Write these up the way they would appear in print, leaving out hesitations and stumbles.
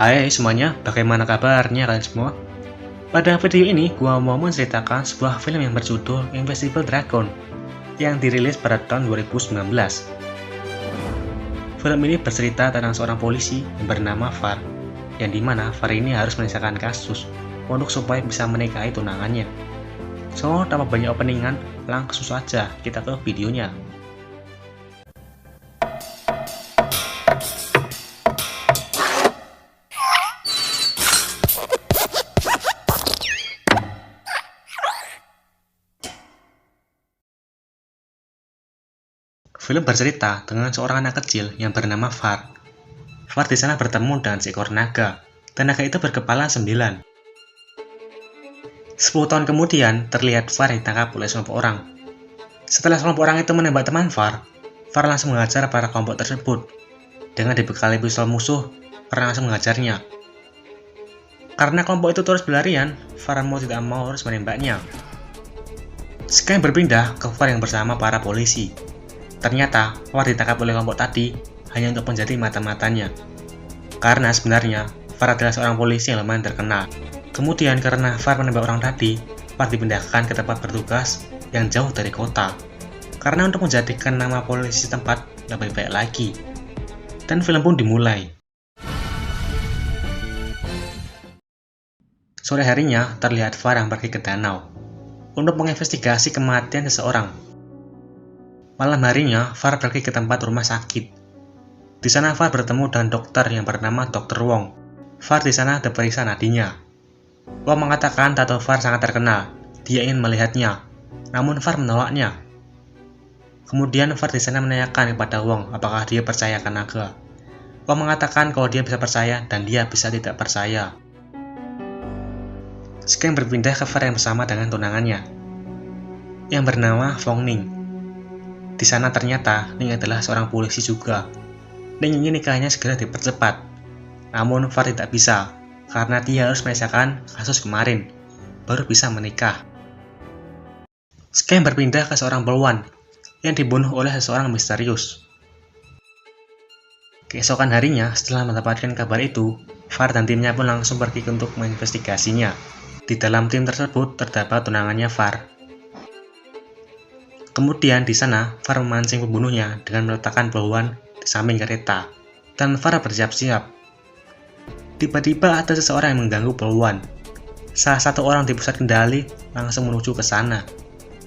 Hai semuanya, bagaimana kabarnya kalian semua? Pada video ini, gua mau menceritakan sebuah film yang berjudul Invisible Dragon yang dirilis pada tahun 2019. Film ini bercerita tentang seorang polisi yang bernama Var, yang dimana Var ini harus menyelesaikan kasus untuk supaya bisa menikahi tunangannya. So, tanpa banyak openingan, langsung saja kita ke videonya. Film bercerita dengan seorang anak kecil yang bernama Var. Var di sana bertemu dengan seekor naga, dan naga itu berkepala 9. 10 tahun kemudian, terlihat Var ditangkap oleh sekelompok orang. Setelah sekelompok orang itu menembak teman Var langsung menghajar para kelompok tersebut. Dengan dibekali pistol musuh, Var langsung menghajarnya. Karena kelompok itu terus berlarian, Var mau tidak mau harus menembaknya. Sekarang berpindah ke Var yang bersama para polisi. Ternyata, Var ditangkap oleh kelompok tadi hanya untuk menjadi mata-matanya. Karena sebenarnya, Var adalah seorang polisi yang lumayan terkenal. Kemudian karena Var menembak orang tadi, Var dipindahkan ke tempat bertugas yang jauh dari kota. Karena untuk menjadikan nama polisi tempat lebih baik lagi. Dan film pun dimulai. Sore harinya, terlihat Var yang pergi ke danau untuk menginvestigasi kematian seseorang. Malam harinya, Var pergi ke tempat rumah sakit. Di sana Var bertemu dengan dokter yang bernama Dr. Wong. Var di sana diperiksa nadinya. Wong mengatakan tato Var sangat terkenal. Dia ingin melihatnya, namun Var menolaknya. Kemudian Var di sana menanyakan kepada Wong apakah dia percaya akan naga. Wong mengatakan kalau dia bisa percaya dan dia bisa tidak percaya. Sekarang berpindah ke Var yang bersama dengan tunangannya, yang bernama Fong Ning. Di sana ternyata Ning adalah seorang polisi juga. Ning ingin nikahnya segera dipercepat. Namun Var tidak bisa, karena dia harus menyelesaikan kasus kemarin, baru bisa menikah. Sekarang berpindah ke seorang peluan yang dibunuh oleh seseorang misterius. Keesokan harinya, setelah mendapatkan kabar itu, Var dan timnya pun langsung pergi untuk menginvestigasinya. Di dalam tim tersebut terdapat tunangannya Var. Kemudian di sana, Var memancing pembunuhnya dengan meletakkan peluan di samping kereta, dan Var bersiap-siap. Tiba-tiba ada seseorang yang mengganggu peluan. Salah satu orang di pusat kendali langsung menuju ke sana.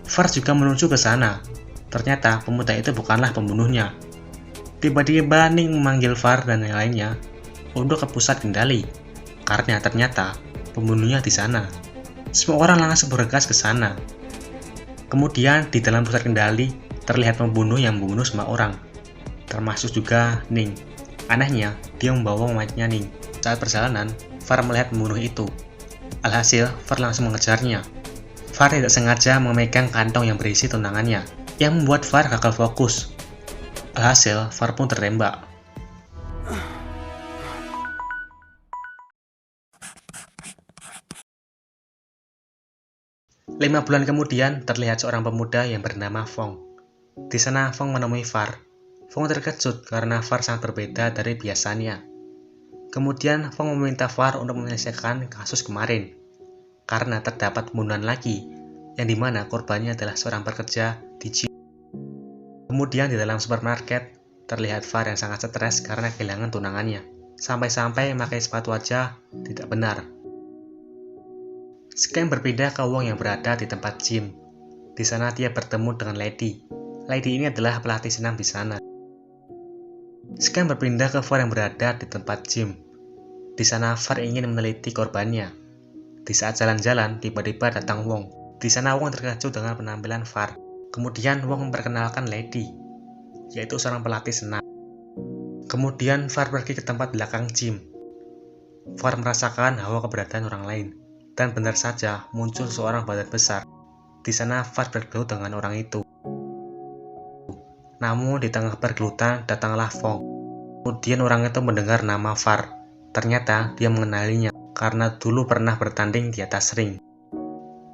Var juga menuju ke sana. Ternyata pemuda itu bukanlah pembunuhnya. Tiba-tiba Ning memanggil Var dan yang lainnya untuk ke pusat kendali, karena ternyata pembunuhnya di sana. Semua orang langsung bergegas ke sana. Kemudian di dalam pusat kendali terlihat pembunuh yang membunuh semua orang, termasuk juga Ning. Anehnya, dia membawa mayatnya Ning. Saat perjalanan, Var melihat pembunuh itu. Alhasil, Var langsung mengejarnya. Var tidak sengaja memegang kantong yang berisi tunangannya, yang membuat Var gagal fokus. Alhasil, Var pun tertembak. Lima bulan kemudian, terlihat seorang pemuda yang bernama Fong. Di sana, Fong menemui Var. Fong terkejut karena Var sangat berbeda dari biasanya. Kemudian, Fong meminta Var untuk menyelesaikan kasus kemarin, karena terdapat pembunuhan lagi, yang dimana korbannya adalah seorang pekerja di gym. Kemudian di dalam supermarket, terlihat Var yang sangat stres karena kehilangan tunangannya, sampai-sampai memakai sepatu aja tidak benar. Sekarang berpindah ke Wong yang berada di tempat gym. Di sana dia bertemu dengan Lady. Lady ini adalah pelatih senam di sana. Sekarang berpindah ke Var yang berada di tempat gym. Di sana Var ingin meneliti korbannya. Di saat jalan-jalan, tiba-tiba datang Wong. Di sana Wong terkejut dengan penampilan Var. Kemudian Wong memperkenalkan Lady, yaitu seorang pelatih senam. Kemudian Var pergi ke tempat belakang gym. Var merasakan hawa keberadaan orang lain. Dan benar saja muncul seorang badan besar. Di sana Var bergelut dengan orang itu. Namun di tengah pergelutan datanglah Fong. Kemudian orang itu mendengar nama Var. Ternyata dia mengenalinya karena dulu pernah bertanding di atas ring.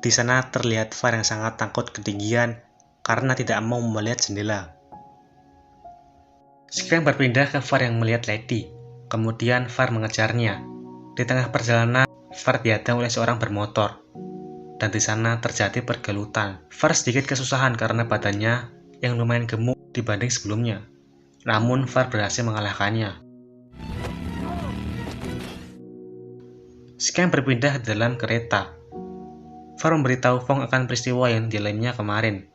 Di sana terlihat Var yang sangat takut ketinggian karena tidak mau melihat jendela. Sekarang berpindah ke Var yang melihat Lady. Kemudian Far mengejarnya. Di tengah perjalanan, Far dihadang oleh seorang bermotor. Dan di sana terjadi pergelutan. Far sedikit kesusahan karena badannya yang lumayan gemuk dibanding sebelumnya. Namun Far berhasil mengalahkannya. Scam berpindah di dalam kereta. Far memberitahu Fong akan peristiwa yang dialaminya kemarin.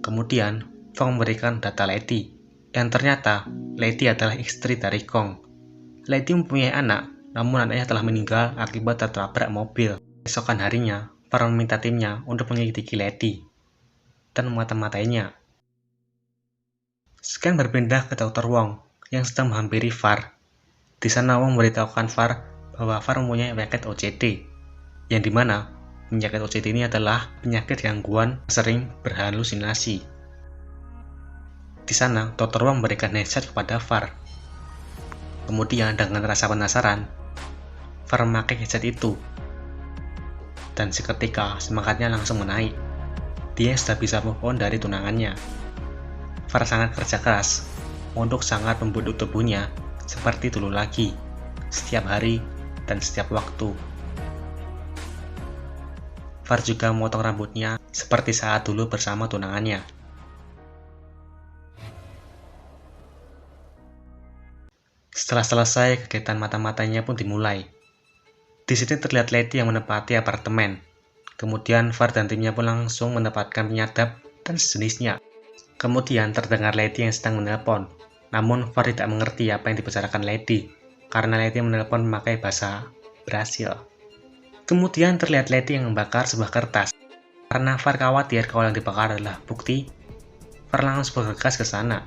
Kemudian, Fong memberikan data Letty, yang ternyata Letty adalah istri dari Kong. Letty mempunyai anak, namun anaknya telah meninggal akibat tertabrak mobil. Esokan harinya, Far meminta timnya untuk menyelidiki Letty dan memata-matainya. Scam berpindah ke Dr. Wong yang sedang menghampiri Far. Di sana Wong memberitahukan Far bahwa Far mempunyai penyakit OCD, yang dimana penyakit OCD ini adalah penyakit gangguan sering berhalusinasi. Di sana, Dr. Wong memberikan headset kepada Far. Kemudian dengan rasa penasaran, Far memakai headset itu. Dan seketika semangatnya langsung menaik. Dia sudah bisa move on dari tunangannya. Far sangat kerja keras untuk sangat membunuh tubuhnya seperti dulu lagi, setiap hari dan setiap waktu. Far juga memotong rambutnya seperti saat dulu bersama tunangannya. Setelah selesai, kegiatan mata-matanya pun dimulai. Di sini terlihat Letty yang menempati apartemen. Kemudian Far dan timnya pun langsung mendapatkan penyadap dan sejenisnya. Kemudian terdengar Letty yang sedang menelpon. Namun Far tidak mengerti apa yang dibicarakan Letty, karena Letty menelpon memakai bahasa Brasil. Kemudian terlihat Letty yang membakar sebuah kertas. Karena Far khawatir kalau yang dibakar adalah bukti, Far langsung bergegas ke sana.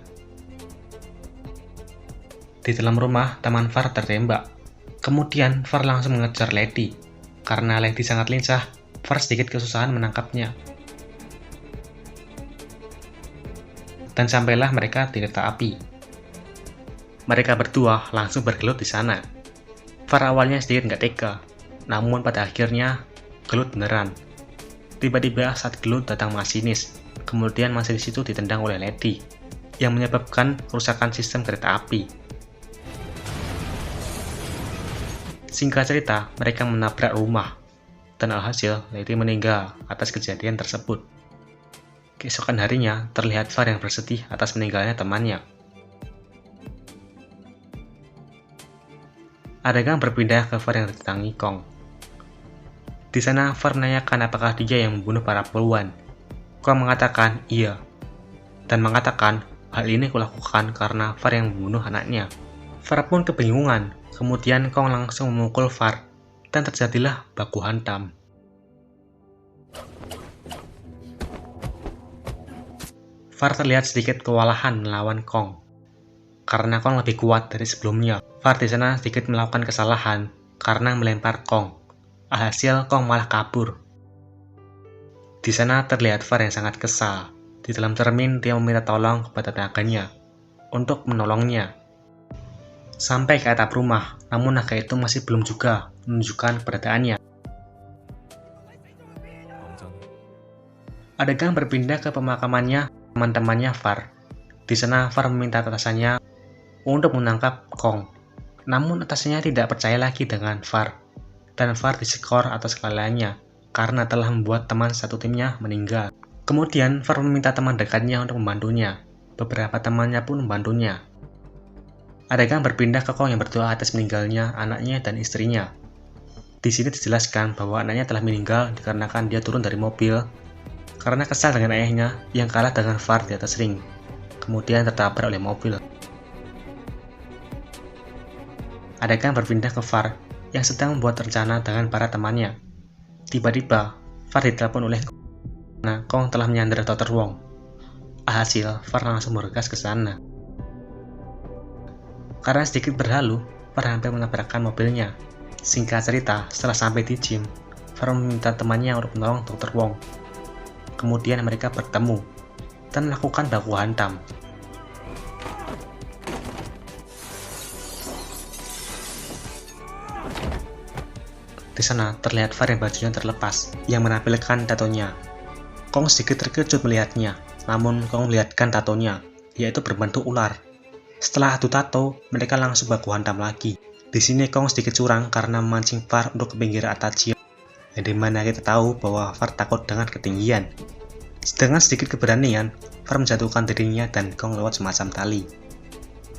Di dalam rumah, teman Far tertembak. Kemudian Far langsung mengejar Letty. Karena Letty sangat lincah, Far sedikit kesusahan menangkapnya. Dan sampailah mereka di kereta api. Mereka berdua langsung bergelut di sana. Far awalnya sedikit nggak tega, namun pada akhirnya gelut beneran. Tiba-tiba saat gelut datang masinis, kemudian masinis itu ditendang oleh Letty, yang menyebabkan kerusakan sistem kereta api. Singkat cerita, mereka menabrak rumah, dan alhasil Letty meninggal atas kejadian tersebut. Keesokan harinya, terlihat Far yang bersedih atas meninggalnya temannya. Adegan berpindah ke Far yang didatangi Kong. Di sana, Far menanyakan apakah dia yang membunuh para poluan. Kong mengatakan iya, dan mengatakan hal ini kulakukan karena Far yang membunuh anaknya. Far pun kebingungan. Kemudian Kong langsung memukul Far, dan terjadilah baku hantam. Far terlihat sedikit kewalahan melawan Kong, karena Kong lebih kuat dari sebelumnya. Far di sana sedikit melakukan kesalahan karena melempar Kong. Alhasil Kong malah kabur. Di sana terlihat Far yang sangat kesal. Di dalam cermin dia meminta tolong kepada tenaganya untuk menolongnya. Sampai ke atap rumah, namun naga itu masih belum juga menunjukkan keberadaannya. Adegan berpindah ke pemakamannya teman-temannya Far. Di sana Far meminta atasannya untuk menangkap Kong. Namun atasannya tidak percaya lagi dengan Far, dan Far diskor atas kelalaiannya karena telah membuat teman satu timnya meninggal. Kemudian Far meminta teman dekatnya untuk membantunya. Beberapa temannya pun membantunya. Adegan berpindah ke Kong yang berdoa atas meninggalnya anaknya dan istrinya. Di sini dijelaskan bahwa anaknya telah meninggal dikarenakan dia turun dari mobil karena kesal dengan ayahnya yang kalah dengan Far di atas ring, kemudian tertabrak oleh mobil. Adegan berpindah ke Far yang sedang membuat rencana dengan para temannya. Tiba-tiba, Far ditelepon oleh Kong karena Kong telah menyandera Dr. Wong. Alhasil, Far langsung bergegas ke sana. Karena sedikit berlalu, Far hampir menabrakkan mobilnya. Singkat cerita, setelah sampai di gym, Far meminta temannya untuk menolong Dr. Wong. Kemudian mereka bertemu dan melakukan baku hantam. Di sana terlihat Far yang bajunya terlepas, yang menampilkan tatonya. Kong sedikit terkejut melihatnya, namun Kong melihatkan tatonya, yaitu berbentuk ular. Setelah adu tato, mereka langsung baku hantam lagi. Di sini Kong sedikit curang karena memancing Far untuk ke pinggir Atachio, yang dimana kita tahu bahwa Far takut dengan ketinggian. Dengan sedikit keberanian, Far menjatuhkan dirinya dan Kong lewat semacam tali.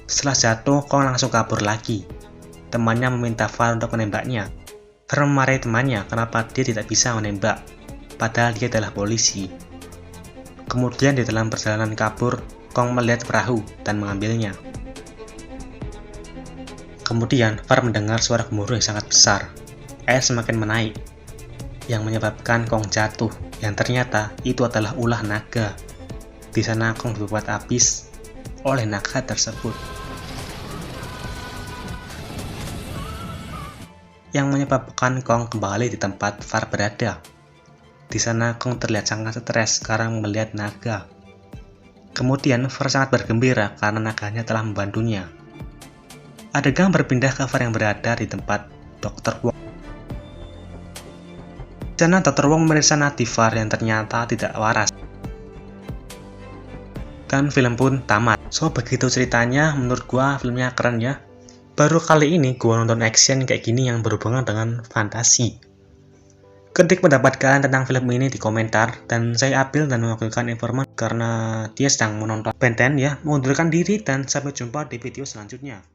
Setelah jatuh, Kong langsung kabur lagi. Temannya meminta Far untuk menembaknya. Far memarahi temannya kenapa dia tidak bisa menembak, padahal dia adalah polisi. Kemudian di dalam perjalanan kabur, Kong melihat perahu dan mengambilnya. Kemudian, Far mendengar suara gemuruh yang sangat besar. Air semakin menaik, yang menyebabkan Kong jatuh, yang ternyata itu adalah ulah naga. Di sana Kong dibuat habis oleh naga tersebut, yang menyebabkan Kong kembali di tempat Far berada. Di sana Kong terlihat sangat stres sekarang melihat naga. Kemudian Far sangat bergembira karena naganya telah membantunya. Adegan berpindah ke Far yang berada di tempat Dr. Wong. Di sana Dr. Wong memeriksa nadi Far yang ternyata tidak waras. Dan film pun tamat. So begitu ceritanya, menurut gua filmnya keren ya. Baru kali ini gua nonton action kayak gini yang berhubungan dengan fantasi. Ketik pendapat kalian tentang film ini di komentar, dan saya Abil dan mewakilkan informan karena dia sedang menonton Ben 10 ya, mengundurkan diri dan sampai jumpa di video selanjutnya.